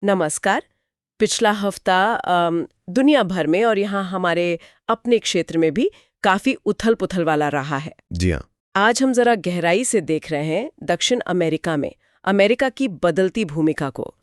नमस्कार। पिछला हफ्ता दुनिया भर में और यहाँ हमारे अपने क्षेत्र में भी काफी उथल-पुथल वाला रहा है। जी हाँ। आज हम जरा गहराई से देख रहे हैं दक्षिण अमेरिका में अमेरिका की बदलती भूमिका को।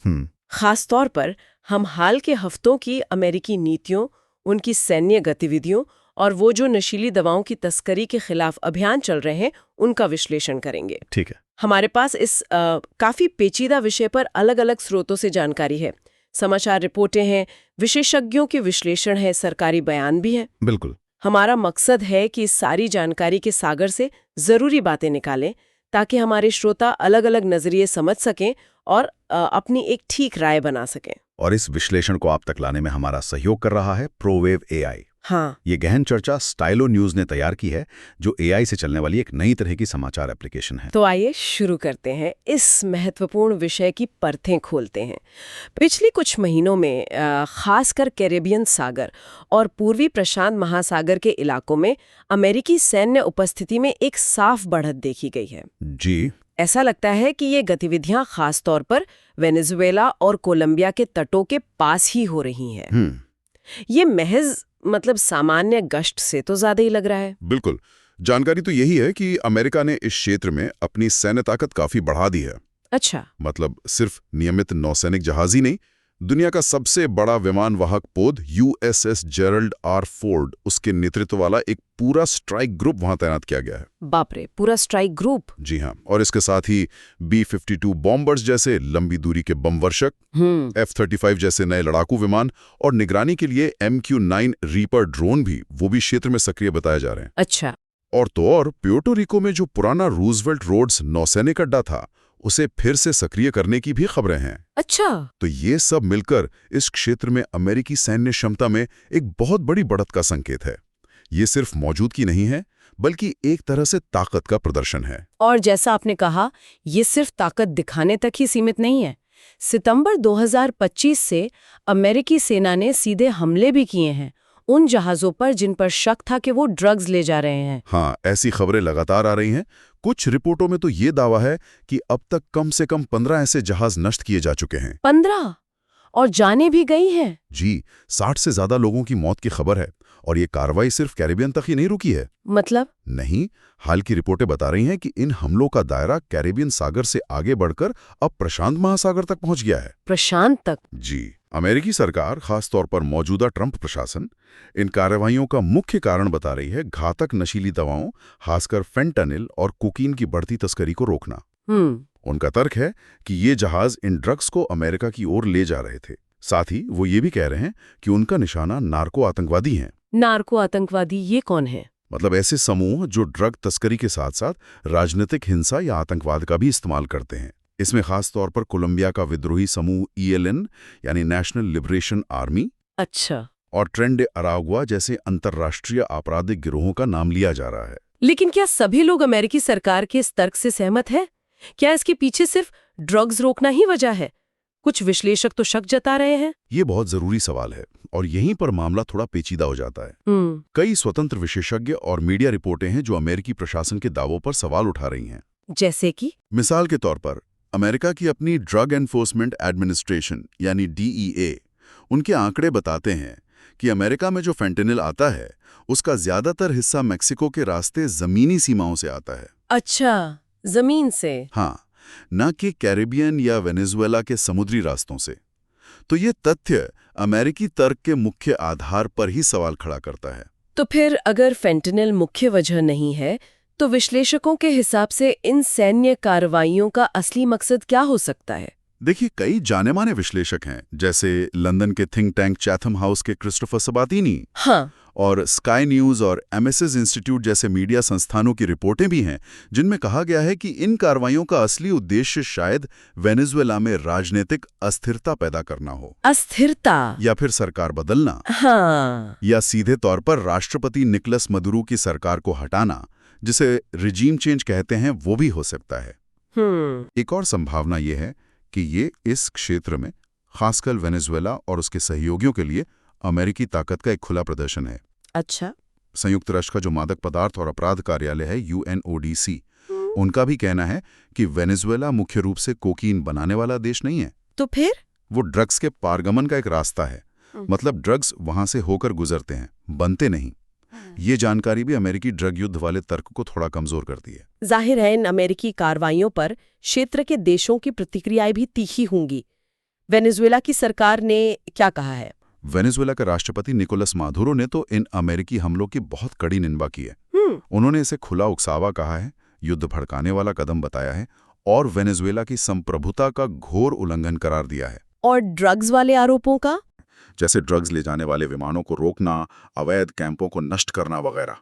खास तौर पर हम हाल के हफ्तों की अमेरिकी नीतियों, उनकी सैन्य गतिविधियों और वो जो नशीली दवाओं की तस्करी के खिलाफ अभियान चल रहे हैं, उनका विश्लेषण करेंगे। ठीक है। हमारे पास इस काफी पेचीदा विषय पर अलग-अलग स्रोतों से जानकारी है। समाचार रिपोर्टें हैं, विशेषज्ञों के विश्लेषण है, सरकारी बयान भी है। बिल्कुल। हमारा मकसद है कि इस सारी जानकारी के सागर से जरूरी बातें निकालें ताकि हमारे श्रोता अलग-अलग नजरिए समझ सकें और अपनी एक ठीक राय बना सकें। और इस विश्लेषण को आप तक लाने में हमारा सहयोग कर रहा है प्रोवेव एआई। हाँ, ये गहन चर्चा स्टाइलो न्यूज ने तैयार की है, जो एआई से चलने वाली एक नई तरह की समाचार एप्लीकेशन है। तो आइए शुरू करते हैं, इस महत्वपूर्ण विषय की परतें खोलते हैं। पिछले कुछ महीनों में खासकर कैरेबियन सागर और पूर्वी प्रशांत महासागर के इलाकों में अमेरिकी सैन्य उपस्थिति में एक साफ बढ़त देखी गई है। जी। ऐसा लगता है कि ये गतिविधियां खास तौर पर वेनेजुएला और कोलंबिया के तटों के पास ही हो रही हैं। ये महज सामान्य गश्त से तो ज्यादा ही लग रहा है। बिल्कुल। जानकारी तो यही है कि अमेरिका ने इस क्षेत्र में अपनी सैन्य ताकत काफी बढ़ा दी है। अच्छा। सिर्फ नियमित नौसैनिक जहाज ही नहीं, दुनिया का सबसे बड़ा विमान वाहक पोत यूएसएस जेरल्ड आर फोर्ड, उसके नेतृत्व वाला एक पूरा स्ट्राइक ग्रुप वहां तैनात किया गया है। बाप रे, पूरा स्ट्राइक ग्रुप। जी हाँ। और इसके साथ ही B-52 बॉम्बर्स जैसे लंबी दूरी के बम वर्षक, F-35 जैसे नए लड़ाकू विमान और निगरानी के लिए MQ-9 रीपर ड्रोन भी क्षेत्र में सक्रिय बताए जा रहे हैं। अच्छा। और प्यूर्टो रिको में जो पुराना रूजवेल्ट रोड्स नौसैनिक अड्डा था, उसे फिर से सक्रिय करने की भी खबरें हैं। अच्छा। तो ये सब मिलकर इस क्षेत्र में अमेरिकी सैन्य क्षमता में एक बहुत बड़ी बढ़त का संकेत है। ये सिर्फ मौजूदगी नहीं है, बल्कि एक तरह से ताकत का प्रदर्शन है। और जैसा आपने कहा, ये सिर्फ ताकत दिखाने तक ही सीमित नहीं है। सितंबर 2025 से अमेरिकी सेना ने सीधे हमले भी किए हैं उन जहाजों पर जिन पर शक था कि वो ड्रग्स ले जा रहे हैं। हाँ, ऐसी खबरें लगातार आ रही हैं। कुछ रिपोर्टों में तो ये दावा है कि अब तक कम से कम 15 ऐसे जहाज नष्ट किए जा चुके हैं। 15? और जाने भी गई हैं? जी, 60 से ज्यादा लोगों की मौत की खबर है। और ये कार्रवाई सिर्फ कैरिबियन तक ही नहीं रुकी है। मतलब? नहीं, हाल की रिपोर्टें बता रही हैं कि इन हमलों का दायरा कैरिबियन सागर से आगे बढ़कर अब प्रशांत महासागर तक पहुंच गया है। प्रशांत तक? जी। अमेरिकी सरकार, खासतौर पर मौजूदा ट्रंप प्रशासन, इन कार्रवाइयों का मुख्य कारण बता रही है घातक नशीली दवाओं, खासकर फेंटानिल और कोकीन की बढ़ती तस्करी को रोकना। उनका तर्क है कि ये जहाज इन ड्रग्स को अमेरिका की ओर ले जा रहे थे। साथ ही वो ये भी कह रहे हैं कि उनका निशाना नार्को आतंकवादी हैं। नार्को आतंकवादी ये कौन है? ऐसे समूह जो ड्रग तस्करी के साथ साथ राजनीतिक हिंसा या आतंकवाद का भी इस्तेमाल करते हैं। इसमें खास तौर पर कोलंबिया का विद्रोही समूह ELN यानी नेशनल लिबरेशन आर्मी, अच्छा, और ट्रेन डे अरागुआ जैसे अंतर्राष्ट्रीय आपराधिक गिरोहों का नाम लिया जा रहा है। लेकिन क्या सभी लोग अमेरिकी सरकार के इस तर्क से सहमत हैं? क्या इसके पीछे सिर्फ ड्रग्स रोकना ही वजह है? कुछ विश्लेषक तो शक जता रहे हैं। ये बहुत जरूरी सवाल है और यहीं पर मामला थोड़ा पेचीदा हो जाता है। कई स्वतंत्र विशेषज्ञ और मीडिया रिपोर्टें हैं जो अमेरिकी प्रशासन के दावों पर सवाल उठा रही हैं। जैसे कि? मिसाल के तौर पर अमेरिका की अपनी ड्रग एनफोर्समेंट एडमिनिस्ट्रेशन यानी DEA, उनके आंकड़े बताते हैं कि अमेरिका में जो फेंटेनिल आता है, उसका ज्यादातर हिस्सा मेक्सिको के रास्ते जमीनी सीमाओं से आता है। अच्छा, जमीन से? हाँ, न कि कैरिबियन या वेनेजुएला के समुद्री रास्तों से। तो ये तथ्य अमेरिकी तर्क के मुख्य आधार पर ही सवाल खड़ा करता है। तो फिर अगर फेंटेनिल मुख्य वजह नहीं है, तो विश्लेषकों के हिसाब से इन सैन्य कार्रवाइयों का असली मकसद क्या हो सकता है? देखिए, कई जाने-माने विश्लेषक हैं, जैसे लंदन के थिंक टैंक चैथम हाउस के क्रिस्टोफर सबातिनी, हाँ, और स्काई न्यूज और MSS इंस्टीट्यूट जैसे मीडिया संस्थानों की रिपोर्टें भी हैं, जिनमें कहा गया है कि इन कार्रवाइयों का असली उद्देश्य शायद वेनेजुएला में राजनीतिक अस्थिरता पैदा करना हो। अस्थिरता? या फिर सरकार बदलना। हाँ। या सीधे तौर पर राष्ट्रपति निकोलस मदुरो की सरकार को हटाना, जिसे रिजीम चेंज कहते हैं, वो भी हो सकता है। एक और संभावना ये है कि ये इस क्षेत्र में, खासकर वेनेजुएला और उसके सहयोगियों के लिए, अमेरिकी ताकत का एक खुला प्रदर्शन है। अच्छा। संयुक्त राष्ट्र का जो मादक पदार्थ और अपराध कार्यालय है UNODC, उनका भी कहना है कि वेनेजुएला मुख्य रूप से कोकीन बनाने वाला देश नहीं है। तो फिर? वो ड्रग्स के पारगमन का एक रास्ता है। मतलब ड्रग्स वहां से होकर गुजरते हैं, बनते नहीं। ये जानकारी भी अमेरिकी ड्रग युद्ध वाले तर्क को थोड़ा कमजोर करती है। जाहिर है इन अमेरिकी कार्रवाइयों पर क्षेत्र के देशों की प्रतिक्रियाएं भी तीखी होंगी। वेनेजुएला की सरकार ने क्या कहा है? वेनेजुएला के राष्ट्रपति निकोलस मादुरो ने तो इन अमेरिकी हमलों की बहुत कड़ी निंदा की है। उन्होंने इसे खुला उकसावा कहा है, युद्ध भड़काने वाला कदम बताया है और वेनेजुएला की संप्रभुता का घोर उल्लंघन करार दिया है। और ड्रग्स वाले आरोपों का? जैसे ड्रग्स ले जाने वाले विमानों को रोकना, अवैध कैंपों को नष्ट करना वगैरह।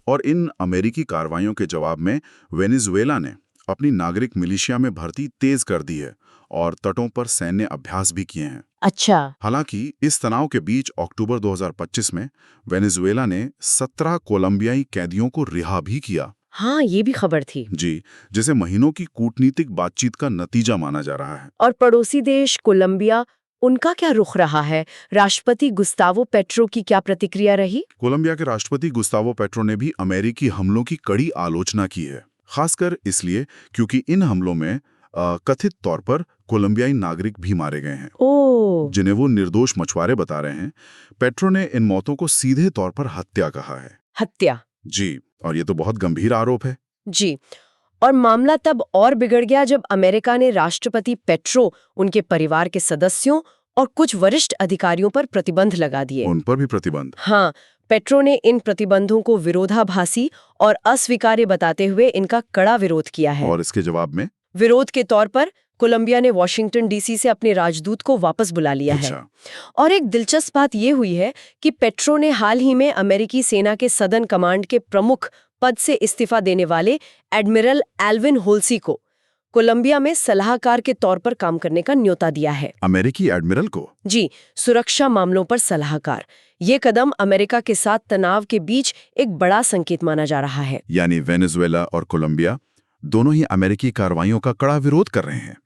और इन अमेरिकी कार्रवाइयों के जवाब में वेनेजुएला ने अपनी नागरिक मिलिशिया में भर्ती तेज कर दी है और तटों पर सैन्य अभ्यास भी किए हैं। अच्छा। हालांकि इस तनाव के बीच अक्टूबर 2025 में वेनेजुएला ने 17 कोलंबियाई कैदियों को रिहा भी किया। हाँ, ये भी खबर थी जी, जिसे महीनों की कूटनीतिक बातचीत का नतीजा माना जा रहा है। और पड़ोसी देश कोलंबिया, उनका क्या रुख रहा है? राष्ट्रपति गुस्तावो पेट्रो की क्या प्रतिक्रिया रही? कोलंबिया के राष्ट्रपति गुस्तावो पेट्रो ने भी अमेरिकी हमलों की कड़ी आलोचना की है, खासकर इसलिए क्योंकि इन हमलों में कथित तौर पर कोलंबियाई नागरिक भी मारे गए हैं, जिन्हें वो निर्दोष मछुआरे बता रहे हैं। पेट्रो ने इन मौतों को सीधे तौर पर हत्या कहा है। हत्या? जी, और ये तो बहुत गंभीर आरोप है। जी, और मामला तब और बिगड़ गया जब अमेरिका ने राष्ट्रपति पेट्रो, उनके परिवार के सदस्यों और कुछ वरिष्ठ अधिकारियों पर प्रतिबंध लगा दिए। उन पर भी प्रतिबंध? हाँ, पेट्रो ने इन प्रतिबंधों को विरोधाभासी और अस्वीकार्य बताते हुए इनका कड़ा विरोध किया है। और इसके जवाब में? विरोध के तौर पर कोलंबिया ने वॉशिंगटन डीसी से अपने राजदूत को वापस बुला लिया है। और एक दिलचस्प बात यह हुई है कि पेट्रो ने हाल ही में अमेरिकी सेना के सदर्न कमांड के प्रमुख पद से इस्तीफा देने वाले एडमिरल एल्विन होल्सी को कोलंबिया में सलाहकार के तौर पर काम करने का न्योता दिया है। अमेरिकी एडमिरल को? जी, सुरक्षा मामलों पर सलाहकार। ये कदम अमेरिका के साथ तनाव के बीच एक बड़ा संकेत माना जा रहा है। यानी वेनेजुएला और कोलंबिया दोनों ही अमेरिकी कार्रवाइयों का कड़ा विरोध कर रहे हैं।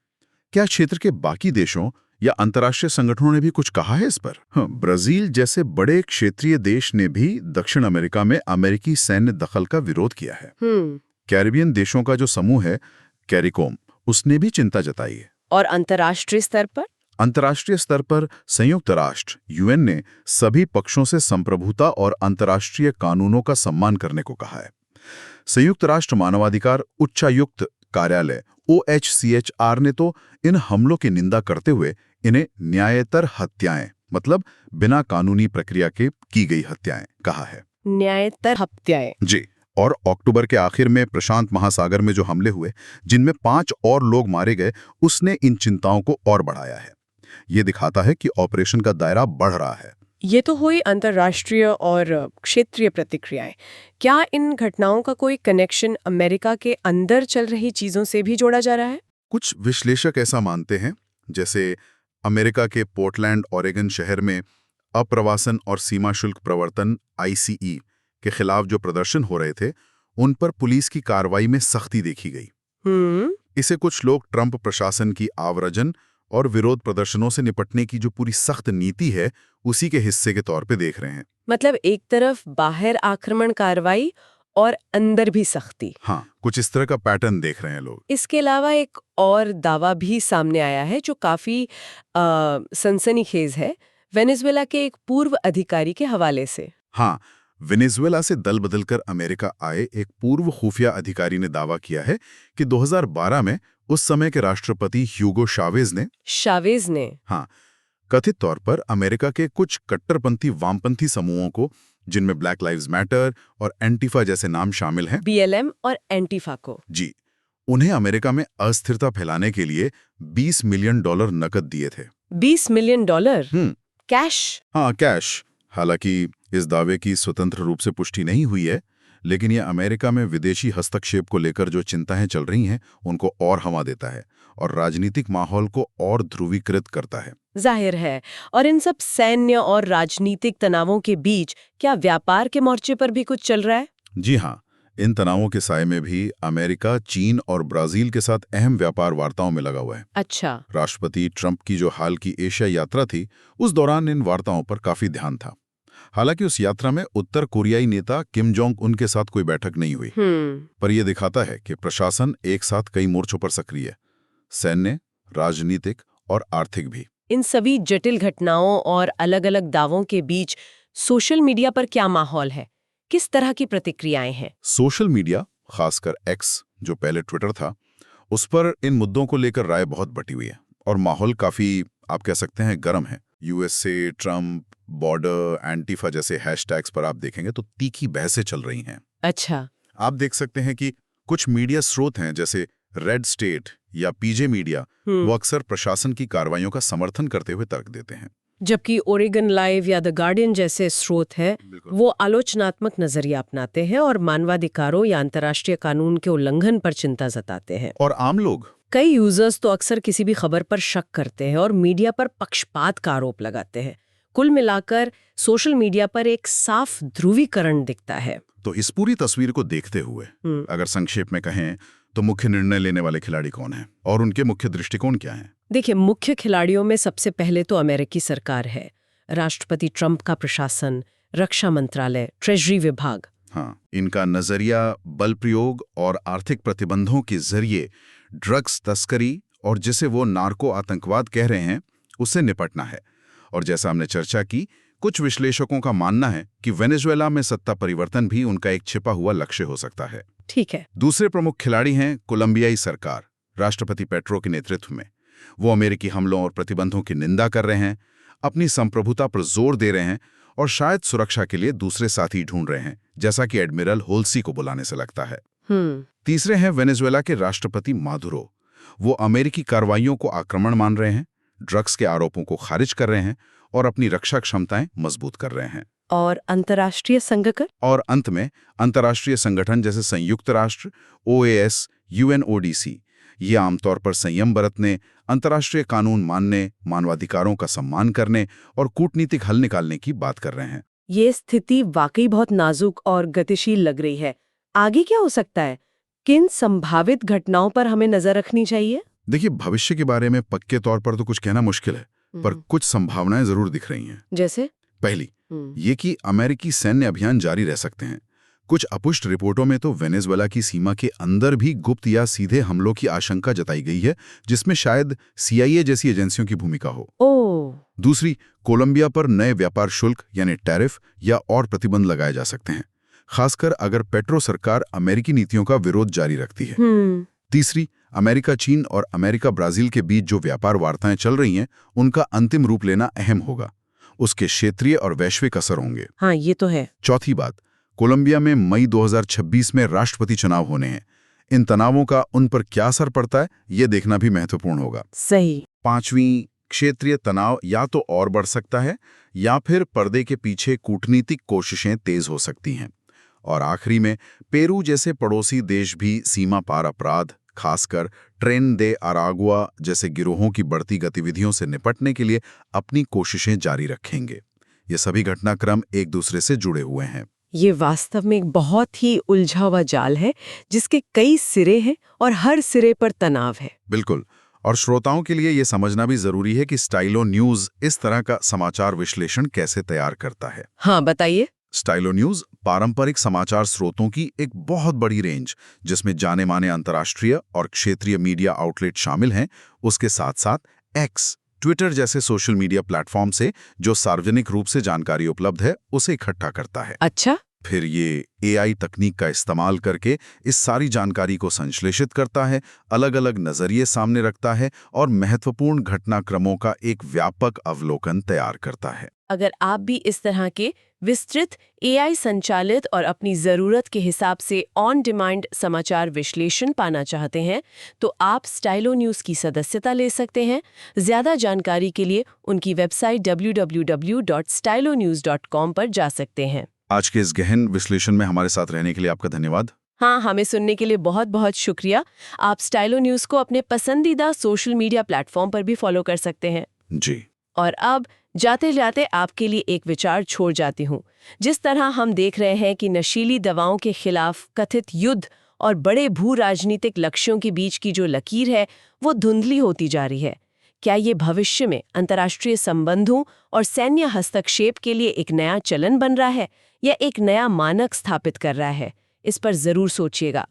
क्या क्षेत्र के बाकी देशों या अंतर्राष्ट्रीय संगठनों ने भी कुछ कहा है इस पर? हाँ, ब्राजील जैसे बड़े क्षेत्रीय देश ने भी दक्षिण अमेरिका में अमेरिकी सैन्य दखल का विरोध किया है। कैरिबियन देशों का जो समूह है कैरिकोम, उसने भी चिंता जताई है। और अंतर्राष्ट्रीय स्तर पर? अंतर्राष्ट्रीय स्तर पर संयुक्त राष्ट्र यूएन ने सभी पक्षों से संप्रभुता और अंतर्राष्ट्रीय कानूनों का सम्मान करने को कहा है। संयुक्त राष्ट्र मानवाधिकार उच्चायुक्त कार्यालय OHCHR ने तो इन हमलों की निंदा करते हुए इन्हें न्यायेतर हत्याएं, मतलब बिना कानूनी प्रक्रिया के की गई हत्याएं कहा है। न्यायेतर हत्याएं? जी, और अक्टूबर के आखिर में प्रशांत महासागर में जो हमले हुए, जिनमें 5 और लोग मारे गए, उसने इन चिंताओं को और बढ़ाया है। ये दिखाता है कि ऑपरेशन का दायरा बढ़ रहा है। ये तो हुई अंतर्राष्ट्रीय और क्षेत्रीय प्रतिक्रियाएं। क्या इन घटनाओं का कोई कनेक्शन अमेरिका के अंदर चल रही चीजों से भी जोड़ा जा रहा है? कुछ विश्लेषक ऐसा मानते हैं। जैसे अमेरिका के पोर्टलैंड ओरेगन शहर में अप्रवासन और सीमा शुल्क प्रवर्तन ICE के खिलाफ जो प्रदर्शन हो रहे थे, उन पर पुलिस की कार्रवाई में सख्ती देखी गई। इसे कुछ लोग ट्रंप प्रशासन की आव्रजन और विरोध प्रदर्शनों से निपटने की जो पूरी सख्त नीति है, उसी के हिस्से के तौर पे देख रहे हैं। मतलब एक तरफ बाहर आक्रमण कार्रवाई और अंदर भी सख्ती। हाँ, कुछ इस तरह का पैटर्न देख रहे हैं लोग। इसके अलावा एक और दावा भी सामने आया है जो काफी सनसनीखेज है, वेनेजुएला के एक पूर्व अधिकारी के हवाले से। हाँ, वेनेजुएला से दल बदलकर अमेरिका आए एक पूर्व खुफिया अधिकारी ने दावा किया है कि 2012 में उस समय के राष्ट्रपति ह्यूगो शावेज ने हाँ, कथित तौर पर अमेरिका के कुछ कट्टरपंथी वामपंथी समूहों को, जिनमें ब्लैक लाइव्स मैटर और एंटीफा जैसे नाम शामिल हैं, BLM और एंटीफा को, जी, उन्हें अमेरिका में अस्थिरता फैलाने के लिए $20 मिलियन नकद दिए थे। $20 मिलियन? कैश? हाँ, कैश। हालांकि इस दावे की स्वतंत्र रूप से पुष्टि नहीं हुई है, लेकिन यह अमेरिका में विदेशी हस्तक्षेप को लेकर जो चिंताएं चल रही हैं, उनको और हवा देता है और राजनीतिक माहौल को और ध्रुवीकृत करता है। जाहिर है। और इन सब सैन्य और राजनीतिक तनावों के बीच क्या व्यापार के मोर्चे पर भी कुछ चल रहा है? जी हाँ, इन तनावों के साये में भी अमेरिका चीन और ब्राजील के साथ अहम व्यापार वार्ताओं में लगा हुआ है। अच्छा। राष्ट्रपति ट्रंप की जो हाल की एशिया यात्रा थी, उस दौरान इन वार्ताओं पर काफी ध्यान था। हालांकि उस यात्रा में उत्तर कोरियाई नेता किम जोंग उन के साथ कोई बैठक नहीं हुई, पर यह दिखाता है कि प्रशासन एक साथ कई मोर्चों पर सक्रिय है। सैन्य, राजनीतिक और आर्थिक भी। इन सभी जटिल घटनाओं और अलग-अलग दावों के बीच सोशल मीडिया पर क्या माहौल है? किस तरह की प्रतिक्रियाएं हैं? सोशल मीडिया, खासकर एक्स जो पहले ट्विटर था, उस पर इन मुद्दों को लेकर राय बहुत बटी हुई है और माहौल काफी, आप कह सकते हैं, गर्म है। यूएसए, ट्रंप, बॉर्डर, एंटीफा जैसे हैशटैग्स पर आप देखेंगे तो तीखी बहसें चल रही हैं। अच्छा। आप देख सकते हैं कि कुछ मीडिया स्रोत हैं जैसे रेड स्टेट या पीजे मीडिया, वो अक्सर प्रशासन की कार्रवाइयों का समर्थन करते हुए तर्क देते हैं, जबकि ओरेगन लाइव या द गार्डियन जैसे स्रोत हैं, वो आलोचनात्मक नजरिया अपनाते हैं और मानवाधिकारों या अंतर्राष्ट्रीय कानून के उल्लंघन पर चिंता जताते हैं। और आम लोग, कई यूजर्स तो अक्सर किसी भी खबर पर शक करते हैं और मीडिया पर पक्षपात का आरोप लगाते हैं। कुल मिलाकर सोशल मीडिया पर एक साफ ध्रुवीकरण दिखता है। तो इस पूरी तस्वीर को देखते हुए अगर संक्षेप में कहें तो मुख्य निर्णय लेने वाले खिलाड़ी कौन हैं और उनके मुख्य दृष्टिकोण क्या हैं? देखिए, मुख्य खिलाड़ियों में सबसे पहले तो अमेरिकी सरकार है। राष्ट्रपति ट्रंप का प्रशासन, रक्षा मंत्रालय, ट्रेजरी विभाग। हाँ, इनका नजरिया बल प्रयोग और आर्थिक प्रतिबंधों के जरिए ड्रग्स तस्करी और जिसे वो नार्को आतंकवाद कह रहे हैं, उससे निपटना है। और जैसा हमने चर्चा की, कुछ विश्लेषकों का मानना है कि वेनेजुएला में सत्ता परिवर्तन भी उनका एक छिपा हुआ लक्ष्य हो सकता है। ठीक है। दूसरे प्रमुख खिलाड़ी हैं कोलंबियाई सरकार, राष्ट्रपति पेट्रो के नेतृत्व में। वो अमेरिकी हमलों और प्रतिबंधों की निंदा कर रहे हैं, अपनी संप्रभुता पर जोर दे रहे हैं और शायद सुरक्षा के लिए दूसरे साथी ढूंढ रहे हैं, जैसा कि एडमिरल होल्सी को बुलाने से लगता है। तीसरे हैं वेनेजुएला के राष्ट्रपति मादुरो। वो अमेरिकी कार्रवाइयों को आक्रमण मान रहे हैं, ड्रग्स के आरोपों को खारिज कर रहे हैं और अपनी रक्षा क्षमताएं मजबूत कर रहे हैं। और अंतर्राष्ट्रीय संघकर? और अंत में अंतर्राष्ट्रीय संगठन जैसे संयुक्त राष्ट्र, OAS, UNODC, ये आमतौर पर संयम बरतने, अंतर्राष्ट्रीय कानून मानने, मानवाधिकारों का सम्मान करने और कूटनीतिक हल निकालने की बात कर रहे हैं। ये स्थिति वाकई बहुत नाजुक और गतिशील लग रही है। आगे क्या हो सकता है? किन संभावित घटनाओं पर हमें नजर रखनी चाहिए? देखिए, भविष्य के बारे में पक्के तौर पर तो कुछ कहना मुश्किल है, पर कुछ संभावनाएं जरूर दिख रही हैं। जैसे? पहली, ये कि अमेरिकी सैन्य अभियान जारी रह सकते हैं। कुछ अपुष्ट रिपोर्टों में तो वेनेजुएला की सीमा के अंदर भी गुप्त या सीधे हमलों की आशंका जताई गई है, जिसमें शायद CIA जैसी एजेंसियों की भूमिका हो। दूसरी, कोलंबिया पर नए व्यापार शुल्क यानी टैरिफ या और प्रतिबंध लगाए जा सकते हैं, खासकर अगर पेट्रो सरकार अमेरिकी नीतियों का विरोध जारी रखती है। तीसरी, अमेरिका चीन और अमेरिका ब्राजील के बीच जो व्यापार वार्ताएं चल रही हैं, उनका अंतिम रूप लेना अहम होगा। उसके क्षेत्रीय और वैश्विक असर होंगे। हाँ, ये तो है। चौथी बात, कोलंबिया में मई 2026 में राष्ट्रपति चुनाव होने हैं। इन तनावों का उन पर क्या असर पड़ता है, ये देखना भी महत्वपूर्ण होगा। सही। पांचवीं, क्षेत्रीय तनाव या तो और बढ़ सकता है या फिर पर्दे के पीछे कूटनीतिक कोशिशें तेज हो सकती हैं। और आखिरी में, पेरू जैसे पड़ोसी देश भी सीमा पार अपराध, खासकर ट्रेन दे अरागुआ जैसे गिरोहों की बढ़ती गतिविधियों से निपटने के लिए अपनी कोशिशें जारी रखेंगे। ये सभी घटनाक्रम एक दूसरे से जुड़े हुए हैं। ये वास्तव में एक बहुत ही उलझा हुआ जाल है, जिसके कई सिरे हैं और हर सिरे पर तनाव है। बिल्कुल। और श्रोताओं के लिए ये समझना भी जरूरी है कि स्टाइलो न्यूज इस तरह का समाचार विश्लेषण कैसे तैयार करता है। हाँ, बताइए। स्टाइलो न्यूज पारंपरिक समाचार स्रोतों की एक बहुत बड़ी रेंज, जिसमें जाने माने अंतर्राष्ट्रीय और क्षेत्रीय मीडिया आउटलेट शामिल हैं, उसके साथ साथ एक्स, ट्विटर जैसे सोशल मीडिया प्लेटफॉर्म से जो सार्वजनिक रूप से जानकारी उपलब्ध है, उसे इकट्ठा करता है। अच्छा। फिर ये AI तकनीक का इस्तेमाल करके इस सारी जानकारी को संश्लेषित करता है, अलग अलग नजरिए सामने रखता है और महत्वपूर्ण घटनाक्रमों का एक व्यापक अवलोकन तैयार करता है। अगर आप भी इस तरह के विस्तृत AI संचालित और अपनी ज़रूरत के हिसाब से ऑन डिमांड समाचार विश्लेषण पाना चाहते हैं, तो आप स्टाइलो न्यूज़ की सदस्यता ले सकते हैं। ज़्यादा जानकारी के लिए उनकी वेबसाइट www.stylonews.com पर जा सकते हैं। आज के इस गहन विश्लेषण में हमारे साथ रहने के लिए आपका धन्यवाद। हाँ, हमें सुनने के लिए बहुत बहुत शुक्रिया। आप स्टाइलो न्यूज़ को अपने पसंदीदा सोशल मीडिया प्लेटफॉर्म पर भी फॉलो कर सकते हैं। जी। और अब जाते जाते आपके लिए एक विचार छोड़ जाती हूँ। जिस तरह हम देख रहे हैं कि नशीली दवाओं के खिलाफ कथित युद्ध और बड़े भू राजनीतिक लक्ष्यों के बीच की जो लकीर है, वो धुंधली होती जा रही है। क्या ये भविष्य में अंतर्राष्ट्रीय संबंधों और सैन्य हस्तक्षेप के लिए एक नया चलन बन रहा है या एक नया मानक स्थापित कर रहा है? इस पर जरूर सोचिएगा।